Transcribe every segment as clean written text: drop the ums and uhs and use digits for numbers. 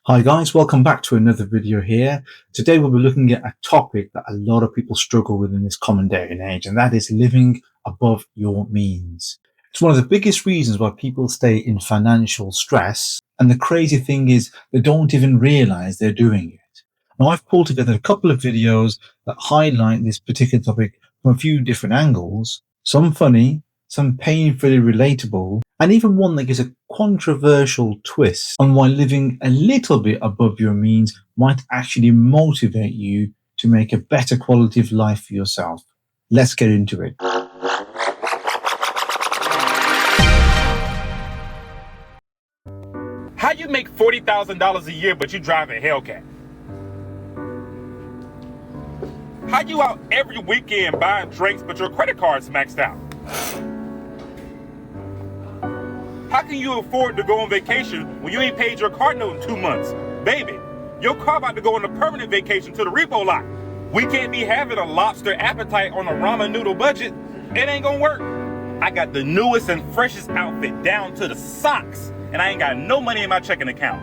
Hi guys, welcome back to another video here. Today we'll be looking at a topic that a lot of people struggle with in this common day and age, and that is living above your means. It's one of the biggest reasons why people stay in financial stress, and the crazy thing is they don't even realize they're doing it. Now I've pulled together a couple of videos that highlight this particular topic from a few different angles, some funny, some painfully relatable, and even one that gives a controversial twist on why living a little bit above your means might actually motivate you to make a better quality of life for yourself. Let's get into it. How you make $40,000 a year but you drive a Hellcat? How you out every weekend buying drinks but your credit card's maxed out? How can you afford to go on vacation when you ain't paid your car note in 2 months? Baby, your car about to go on a permanent vacation to the Revolux. We can't be having a lobster appetite on a ramen noodle budget. It ain't gonna work. I got the newest and freshest outfit down to the socks, and I ain't got no money in my checking account.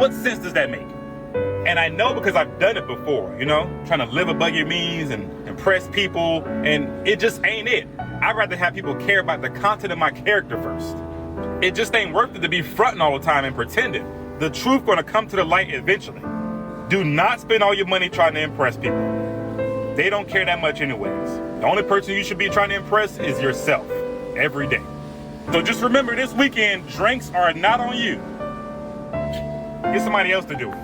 What sense does that make? And I know because I've done it before, trying to live above your means and impress people, and it just ain't it. I'd rather have people care about the content of my character first. It just ain't worth it to be fronting all the time and pretending. The truth gonna come to the light eventually. Do not spend all your money trying to impress people. They don't care that much anyways. The only person you should be trying to impress is yourself every day. So just remember, this weekend, drinks are not on you. Get somebody else to do it.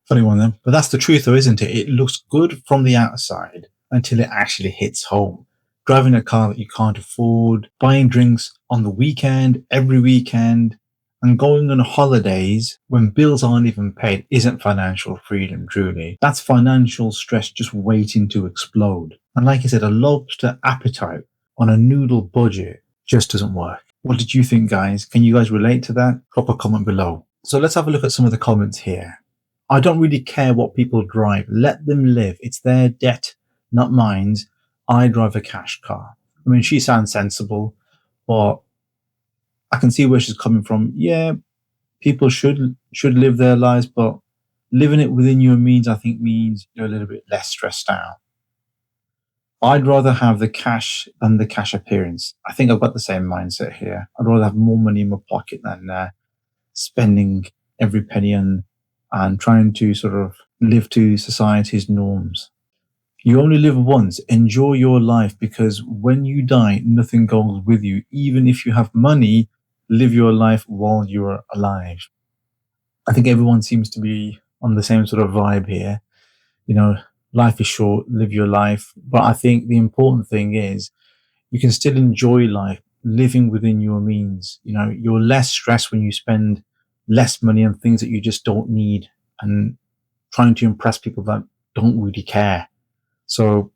Funny one then, but that's the truth though, isn't it? It looks good from the outside until it actually hits home. Driving a car that you can't afford, buying drinks on the weekend, every weekend, and going on holidays when bills aren't even paid isn't financial freedom, truly. That's financial stress just waiting to explode. And like I said, a lobster appetite on a noodle budget just doesn't work. What did you think, guys? Can you guys relate to that? Drop a comment below. So let's have a look at some of the comments here. I don't really care what people drive. Let them live. It's their debt, not mine. I drive a cash car. I mean, she sounds sensible, but I can see where she's coming from. Yeah, people should live their lives, but living it within your means, I think, means you're a little bit less stressed out. I'd rather have the cash than the cash appearance. I think I've got the same mindset here. I'd rather have more money in my pocket than spending every penny and trying to sort of live to society's norms. You only live once. Enjoy your life, because when you die, nothing goes with you. Even if you have money, live your life while you're alive. I think everyone seems to be on the same sort of vibe here. Life is short, live your life. But I think the important thing is you can still enjoy life, living within your means. You're less stressed when you spend less money on things that you just don't need and trying to impress people that don't really care. So,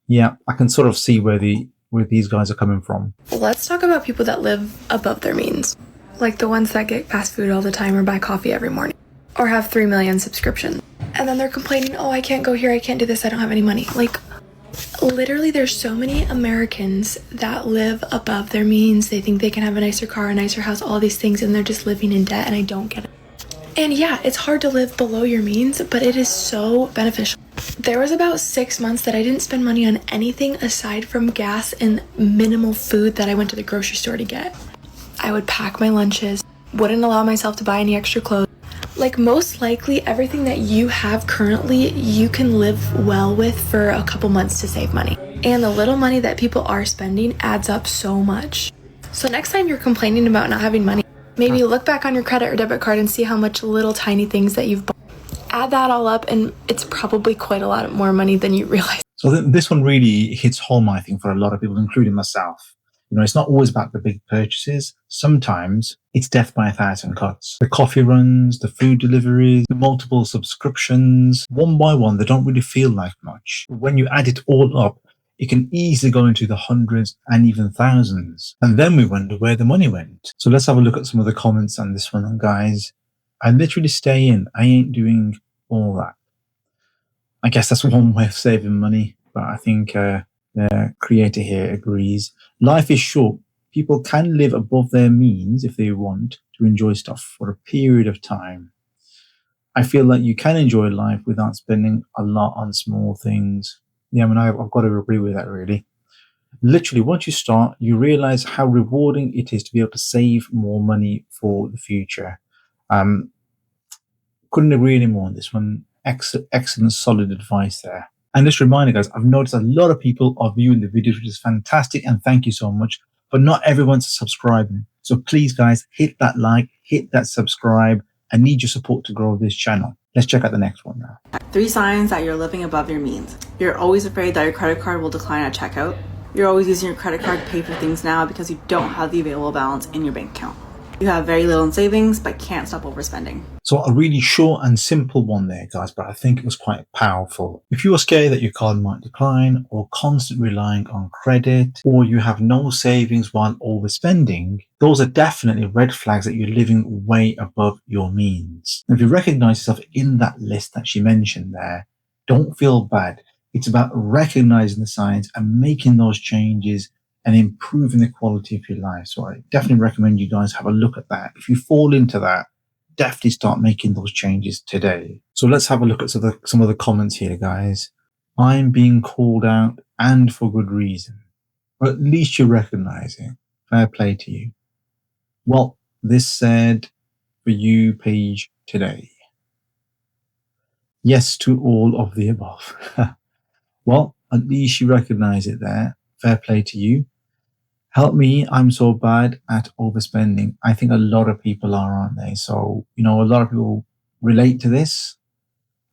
yeah, I can sort of see where these guys are coming from. Let's talk about people that live above their means. Like the ones that get fast food all the time or buy coffee every morning. Or have 3 million subscriptions. And then they're complaining, oh, I can't go here, I can't do this, I don't have any money. Like, literally, there's so many Americans that live above their means. They think they can have a nicer car, a nicer house, all these things, and they're just living in debt, and I don't get it. And yeah, it's hard to live below your means, but it is so beneficial. There was about 6 months that I didn't spend money on anything aside from gas and minimal food that I went to the grocery store to get. I would pack my lunches, wouldn't allow myself to buy any extra clothes. Like, most likely everything that you have currently, you can live well with for a couple months to save money. And the little money that people are spending adds up so much. So next time you're complaining about not having money, maybe look back on your credit or debit card and see how much little tiny things that you've bought. Add that all up, and it's probably quite a lot more money than you realize. So this one really hits home, I think, for a lot of people, including myself. It's not always about the big purchases. Sometimes it's death by 1,000 cuts. The coffee runs, the food deliveries, the multiple subscriptions, one by one, they don't really feel like much. When you add it all up, it can easily go into the hundreds and even thousands. And then we wonder where the money went. So let's have a look at some of the comments on this one, guys. I literally stay in. I ain't doing all that. I guess that's one way of saving money, but I think the creator here agrees. Life is short. People can live above their means if they want to enjoy stuff for a period of time. I feel that you can enjoy life without spending a lot on small things. Yeah, I mean, I've got to agree with that, really. Literally, once you start, you realize how rewarding it is to be able to save more money for the future. Um, couldn't agree anymore on this one. Excellent, solid advice there. And just a reminder, guys, I've noticed a lot of people are viewing the videos, which is fantastic, and thank you so much. But not everyone's subscribing. So please, guys, hit that like, hit that subscribe. I need your support to grow this channel. Let's check out the next one now. 3 signs that you're living above your means. You're always afraid that your credit card will decline at checkout. You're always using your credit card to pay for things now because you don't have the available balance in your bank account. You have very little in savings but can't stop overspending. So a really short and simple one there, guys, but I think it was quite powerful. If you are scared that your card might decline, or constantly relying on credit, or you have no savings while overspending, those are definitely red flags that you're living way above your means. And if you recognize yourself in that list that she mentioned there, don't feel bad. It's about recognizing the signs and making those changes and improving the quality of your life. So I definitely recommend you guys have a look at that. If you fall into that, definitely start making those changes today. So let's have a look at some of the comments here, guys. I'm being called out, and for good reason. Or at least you recognize it. Fair play to you. Well, this said for you, Paige, today. Yes to all of the above. Well, at least you recognize it there. Fair play to you. Help me, I'm so bad at overspending. I think a lot of people are, aren't they? So, a lot of people relate to this,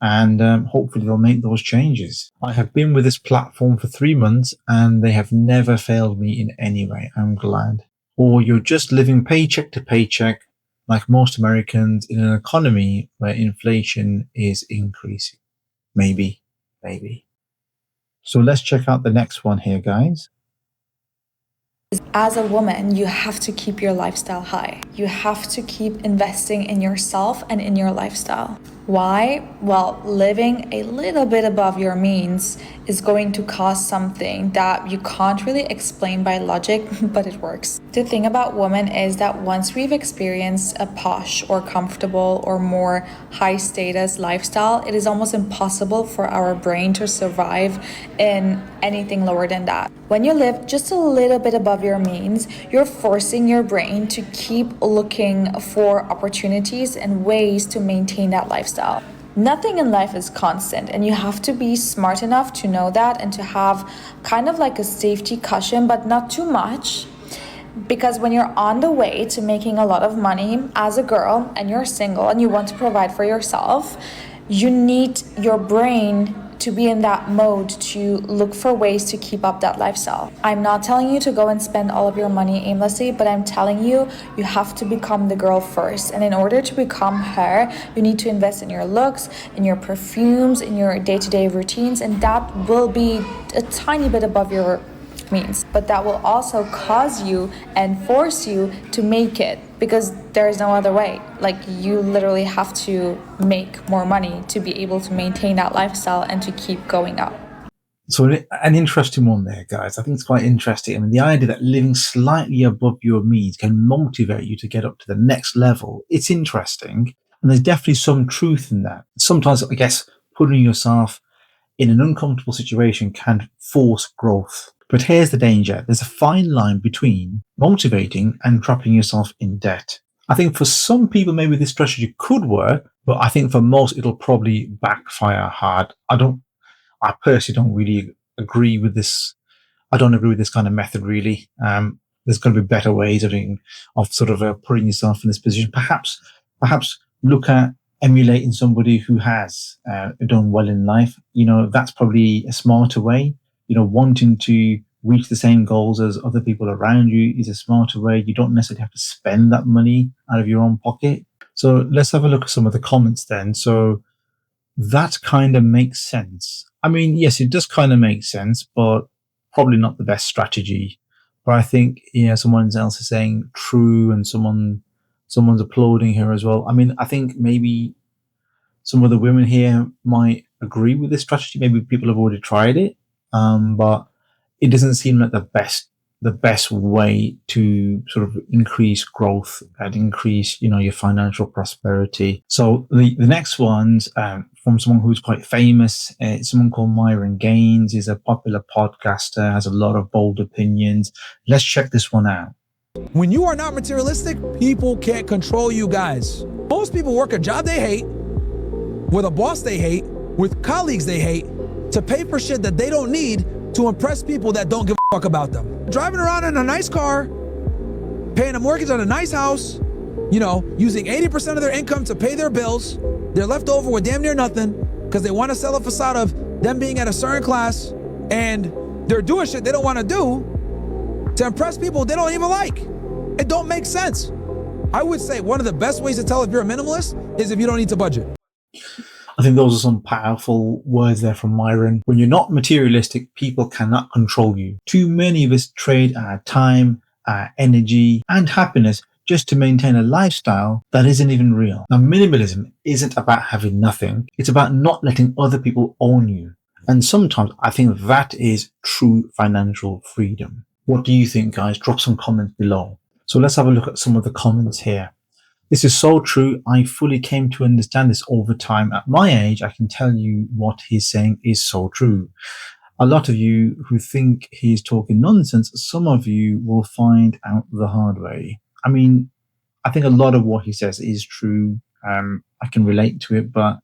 and hopefully they'll make those changes. I have been with this platform for 3 months and they have never failed me in any way. I'm glad. Or you're just living paycheck to paycheck like most Americans in an economy where inflation is increasing. Maybe. So let's check out the next one here, guys. As a woman, you have to keep your lifestyle high. You have to keep investing in yourself and in your lifestyle. Why? Well, living a little bit above your means is going to cost something that you can't really explain by logic, but it works. The thing about women is that once we've experienced a posh or comfortable or more high status lifestyle, it is almost impossible for our brain to survive in anything lower than that. When you live just a little bit above your means, you're forcing your brain to keep looking for opportunities and ways to maintain that lifestyle. Nothing in life is constant, and you have to be smart enough to know that and to have kind of like a safety cushion, but not too much. Because when you're on the way to making a lot of money as a girl and you're single and you want to provide for yourself, you need your brain to be in that mode to look for ways to keep up that lifestyle. I'm not telling you to go and spend all of your money aimlessly, but I'm telling you, you have to become the girl first. And in order to become her, you need to invest in your looks, in your perfumes, in your day-to-day routines, and that will be a tiny bit above your means. But that will also cause you and force you to make it, because there is no other way. Like, you literally have to make more money to be able to maintain that lifestyle and to keep going up. So an interesting one there, guys. I think it's quite interesting. I mean, the idea that living slightly above your means can motivate you to get up to the next level, it's interesting. And there's definitely some truth in that. Sometimes, I guess, putting yourself in an uncomfortable situation can force growth. But here's the danger. There's a fine line between motivating and trapping yourself in debt. I think for some people, maybe this strategy could work, but I think for most, it'll probably backfire hard. I personally don't really agree with this. I don't agree with this kind of method, really. There's going to be better ways of putting yourself in this position. Perhaps look at emulating somebody who has done well in life. That's probably a smarter way. Wanting to reach the same goals as other people around you is a smarter way. You don't necessarily have to spend that money out of your own pocket. So let's have a look at some of the comments then. So that kind of makes sense. I mean, yes, it does kind of make sense, but probably not the best strategy. But I think, someone else is saying true, and someone's applauding her as well. I mean, I think maybe some of the women here might agree with this strategy. Maybe people have already tried it. But it doesn't seem like the best the best way to sort of increase growth and increase, your financial prosperity. So the next one's from someone who's quite famous. It's someone called Myron Gaines. He's a popular podcaster, has a lot of bold opinions. Let's check this one out. When you are not materialistic, people can't control you guys. Most people work a job they hate, with a boss they hate, with colleagues they hate, to pay for shit that they don't need to impress people that don't give a fuck about them. Driving around in a nice car, paying a mortgage on a nice house, using 80% of their income to pay their bills. They're left over with damn near nothing because they want to sell a facade of them being at a certain class, and they're doing shit they don't want to do to impress people they don't even like. It don't make sense. I would say one of the best ways to tell if you're a minimalist is if you don't need to budget. I think those are some powerful words there from Myron. When you're not materialistic, people cannot control you. Too many of us trade our time, our energy, and happiness just to maintain a lifestyle that isn't even real. Now, minimalism isn't about having nothing. It's about not letting other people own you. And sometimes I think that is true financial freedom. What do you think, guys? Drop some comments below. So let's have a look at some of the comments here. This is so true. I fully came to understand this over time. At my age, I can tell you what he's saying is so true. A lot of you who think he's talking nonsense, some of you will find out the hard way. I mean, I think a lot of what he says is true. I can relate to it, but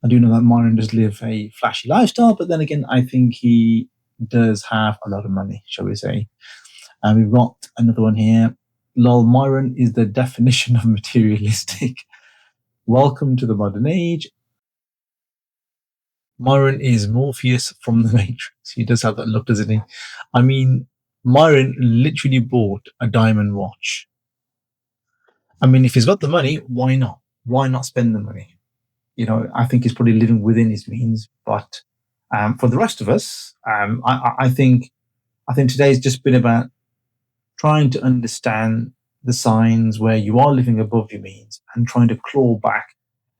I do know that Myron does live a flashy lifestyle. But then again, I think he does have a lot of money, shall we say. And we've got another one here. Lol, Myron is the definition of materialistic. Welcome to the modern age. Myron is Morpheus from the Matrix. He does have that look, doesn't he? I mean, Myron literally bought a diamond watch. I mean, if he's got the money, why not? Why not spend the money? I think he's probably living within his means. But for the rest of us, I think today's just been about trying to understand the signs where you are living above your means and trying to claw back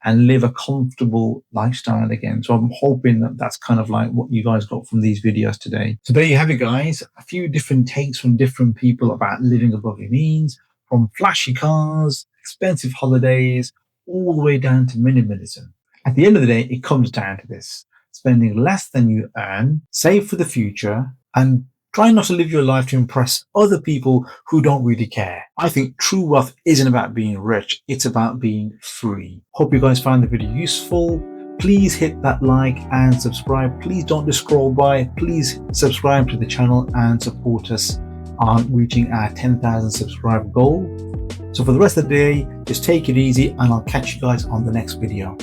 and live a comfortable lifestyle again. So I'm hoping that that's kind of like what you guys got from these videos today. So there you have it, guys. A few different takes from different people about living above your means, from flashy cars, expensive holidays, all the way down to minimalism. At the end of the day, it comes down to this: spending less than you earn, save for the future, and try not to live your life to impress other people who don't really care. I think true wealth isn't about being rich, it's about being free. Hope you guys found the video useful. Please hit that like and subscribe. Please don't just scroll by. Please subscribe to the channel and support us on reaching our 10,000 subscriber goal. So for the rest of the day, just take it easy and I'll catch you guys on the next video.